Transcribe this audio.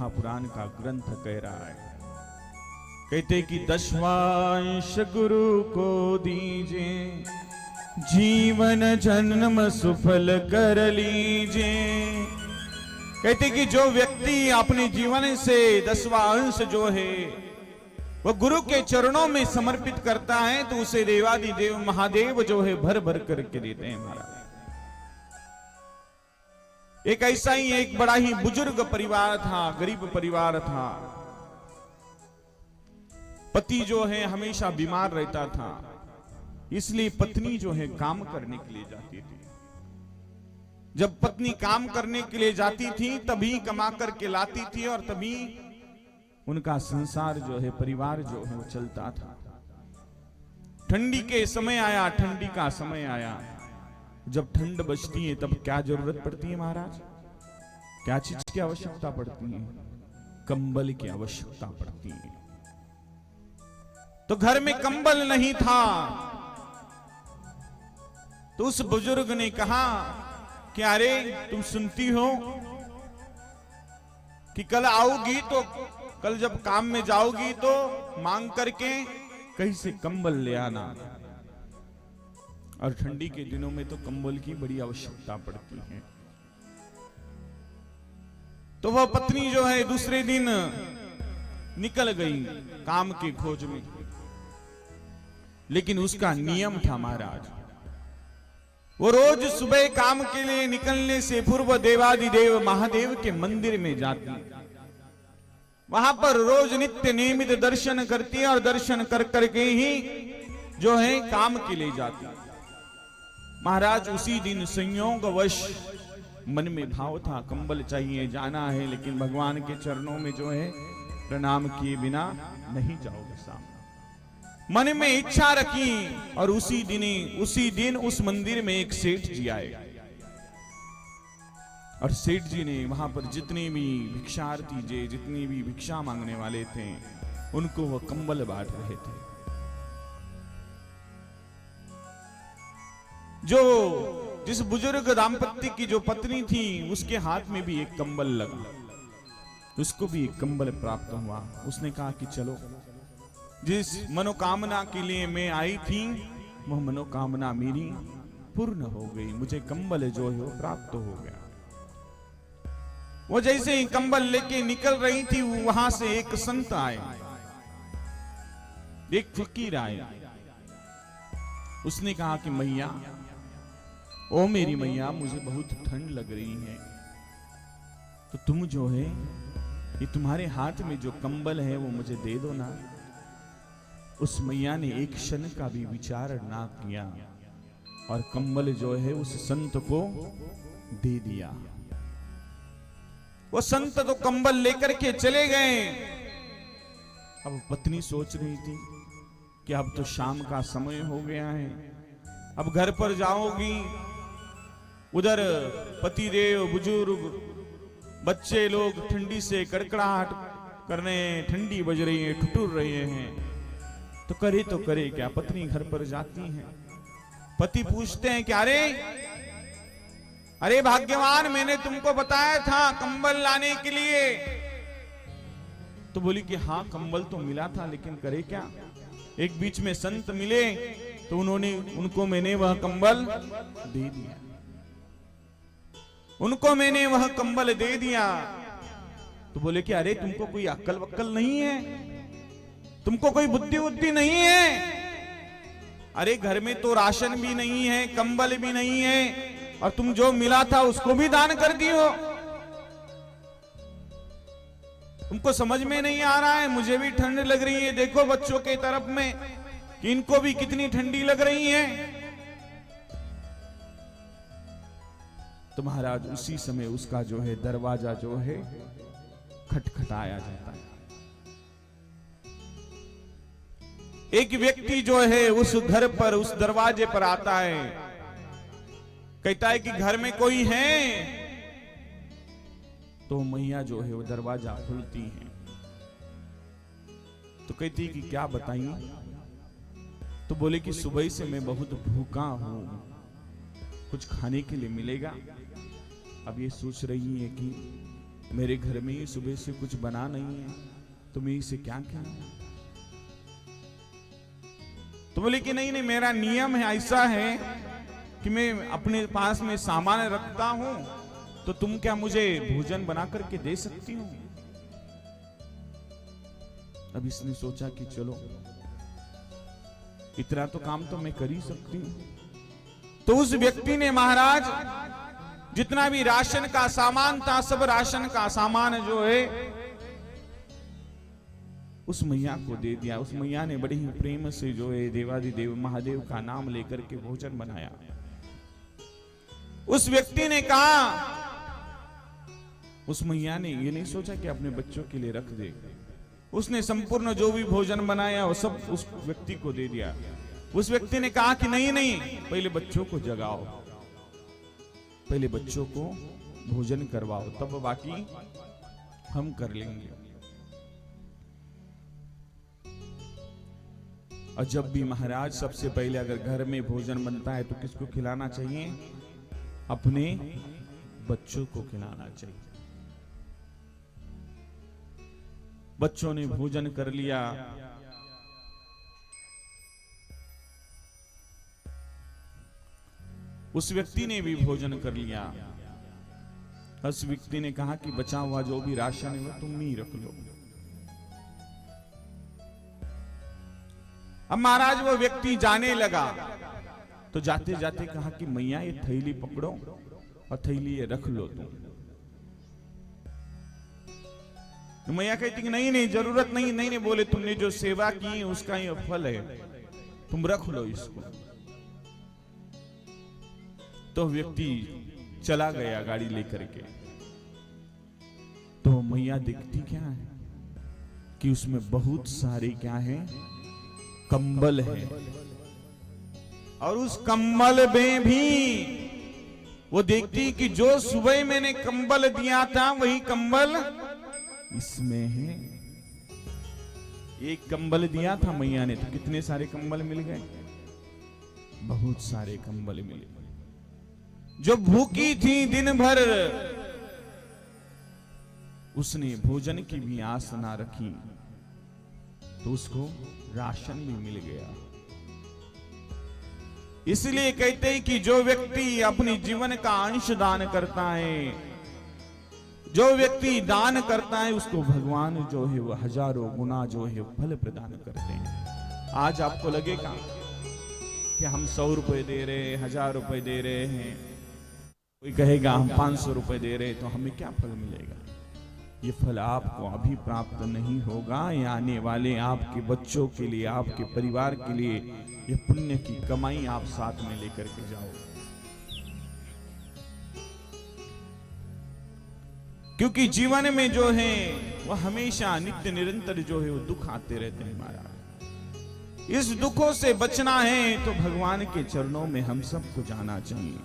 महापुराण का ग्रंथ कह रहा है। कहते कि 10वां अंश गुरु को दीजे, जीवन जन्म सुफल कर लीजे। कहते कि जो व्यक्ति अपने जीवन से 10वां अंश जो है वो गुरु के चरणों में समर्पित करता है तो उसे देवादिदेव महादेव जो है भर भर करके देते हैं महाराज। एक ऐसा ही एक बड़ा ही बुजुर्ग परिवार था, गरीब परिवार था। पति जो है हमेशा बीमार रहता था, इसलिए पत्नी जो है काम करने के लिए जाती थी। जब पत्नी काम करने के लिए जाती थी तभी कमा करके लाती थी और तभी उनका संसार जो है, परिवार जो है वो चलता था। ठंडी के समय आया, ठंडी का समय आया। जब ठंड बचती है तब क्या जरूरत पड़ती है महाराज? क्या चीज की आवश्यकता पड़ती है? कंबल की आवश्यकता पड़ती है। तो घर में कंबल नहीं था तो उस बुजुर्ग ने कहा कि अरे तुम सुनती हो कि कल आओगी तो कल जब काम में जाओगी तो मांग करके कहीं से कंबल ले आना। और ठंडी के दिनों में तो कंबल की बड़ी आवश्यकता पड़ती है। तो वह पत्नी जो है दूसरे दिन निकल गई काम की खोज में। लेकिन उसका नियम था महाराज, वो रोज सुबह काम के लिए निकलने से पूर्व देवादिदेव महादेव के मंदिर में जाती, वहां पर रोज नित्य नियमित दर्शन करती और दर्शन कर करके ही जो है काम के लिए जाती। महाराज उसी दिन संयोगवश मन में भाव था कंबल चाहिए, जाना है, लेकिन भगवान के चरणों में जो है प्रणाम किए बिना नहीं जाओगे सामने। मन में इच्छा रखी और उसी दिन उस मंदिर में एक सेठ जी आए और सेठ जी ने वहां पर जितने भी भिक्षार्थी जे जितने भी भिक्षा मांगने वाले थे उनको वह कंबल बांट रहे थे। जिस बुजुर्ग दाम्पत्य की जो पत्नी थी उसके हाथ में भी एक कंबल लगा, उसको भी एक कंबल प्राप्त हुआ। उसने कहा कि चलो, जिस मनोकामना के लिए मैं आई थी वह मनोकामना मेरी पूर्ण हो गई, मुझे कंबल जो है वो प्राप्त हो गया। वो जैसे ही कंबल लेके निकल रही थी वहां से एक संत आए, एक फकीर आए। उसने कहा कि मैया, ओ मेरी मैया, मुझे बहुत ठंड लग रही है, तो तुम जो है ये तुम्हारे हाथ में जो कंबल है वो मुझे दे दो ना। उस मैया ने एक क्षण का भी विचार ना किया और कंबल जो है उस संत को दे दिया। वो संत तो कंबल लेकर के चले गए। अब पत्नी सोच रही थी कि अब तो शाम का समय हो गया है, अब घर पर जाओगी, उधर पतिदेव बुजुर्ग बच्चे लोग ठंडी से कड़कड़ाहट करने, ठंडी बज रही है, ठुठुर रहे हैं, तो करे क्या? पत्नी घर पर जाती है, पति पूछते हैं कि अरे भाग्यवान, मैंने तुमको बताया था कंबल लाने के लिए। तो बोली कि हाँ कंबल तो मिला था, लेकिन करे क्या? एक बीच में संत मिले तो उनको मैंने वह कंबल दे दिया, उनको मैंने वह कंबल दे दिया। तो बोले कि अरे तुमको कोई अक्ल वक्कल नहीं है, तुमको कोई बुद्धि नहीं है? अरे घर में तो राशन भी नहीं है, कंबल भी नहीं है, और तुम जो मिला था उसको भी दान कर दी हो। तुमको समझ में नहीं आ रहा है? मुझे भी ठंड लग रही है, देखो बच्चों के तरफ में कि इनको भी कितनी ठंडी लग रही है। तो महाराज उसी समय उसका जो है दरवाजा जो है खटखटाया जाता है। एक व्यक्ति जो है उस घर पर, उस दरवाजे पर आता है, कहता है कि घर में कोई है? तो मैया जो है वो दरवाजा खुलती है तो कहती है कि क्या बताइए? तो बोले कि सुबह से मैं बहुत भूखा हूं, कुछ खाने के लिए मिलेगा? अब ये सोच रही है कि मेरे घर में ही सुबह से कुछ बना नहीं है, तो मैं इसे क्या कहूं? तो बोले कि नहीं नहीं, मेरा नियम है, ऐसा है कि मैं अपने पास में सामान रखता हूं, तो तुम क्या मुझे भोजन बना करके दे सकती हो? अब इसने सोचा कि चलो इतना तो काम तो मैं कर ही सकती हूं। तो उस व्यक्ति ने महाराज जितना भी राशन का सामान था, सब राशन का सामान जो है उस मैया को दे दिया। उस मैया ने बड़ी ही प्रेम से जो है देवादिदेव महादेव का नाम लेकर के भोजन बनाया। उस व्यक्ति ने कहा, उस मैया ने ये नहीं सोचा कि अपने बच्चों के लिए रख दे, उसने संपूर्ण जो भी भोजन बनाया वो सब उस व्यक्ति को दे दिया। उस व्यक्ति ने कहा कि नहीं नहीं, पहले बच्चों को जगाओ, पहले बच्चों को भोजन करवाओ, तब बाकी हम कर लेंगे। और जब भी महाराज सबसे पहले अगर घर में भोजन बनता है तो किसको खिलाना चाहिए? अपने बच्चों को खिलाना चाहिए। बच्चों ने भोजन कर लिया। उस व्यक्ति ने भी भोजन कर लिया। उस व्यक्ति ने कहा कि बचा हुआ जो भी राशन है वो तुम ही रख लो। अब महाराज वो व्यक्ति जाने लगा, तो जाते जाते कहा कि मैया ये थैली पकड़ो और थैली ये रख लो तुम। तो मैया कहती कि नहीं नहीं, जरूरत नहीं, नहीं नहीं, बोले तुमने जो सेवा की उसका ये फल है, तुम रख लो इसको। तो व्यक्ति चला गया गाड़ी लेकर के। तो मैया देखती क्या है कि उसमें बहुत सारे क्या है, कंबल है, और उस कंबल में भी वो देखती कि जो सुबह मैंने कंबल दिया था वही कंबल इसमें है। एक कंबल दिया था मैया ने, तो कितने सारे कंबल मिल गए? बहुत सारे कंबल मिले। जो भूखी थी दिन भर, उसने भोजन की भी आस ना रखी, तो उसको राशन भी मिल गया। इसलिए कहते हैं कि जो व्यक्ति अपने जीवन का अंश दान करता है, जो व्यक्ति दान करता है, उसको भगवान जो है वो हजारों गुना जो है फल प्रदान करते हैं। आज आपको लगेगा कि हम 100 रुपए दे रहे हैं, 1000 रुपए दे रहे हैं, कोई कहेगा हम 500 रुपए दे रहे हैं, तो हमें क्या फल मिलेगा? ये फल आपको अभी प्राप्त नहीं होगा, ये आने वाले आपके बच्चों के लिए, आपके परिवार के लिए ये पुण्य की कमाई आप साथ में लेकर के जाओ। क्योंकि जीवन में जो है वह हमेशा नित्य निरंतर जो है वो दुख आते रहते हैं महाराज। इस दुखों से बचना है तो भगवान के चरणों में हम सबको जाना चाहिए।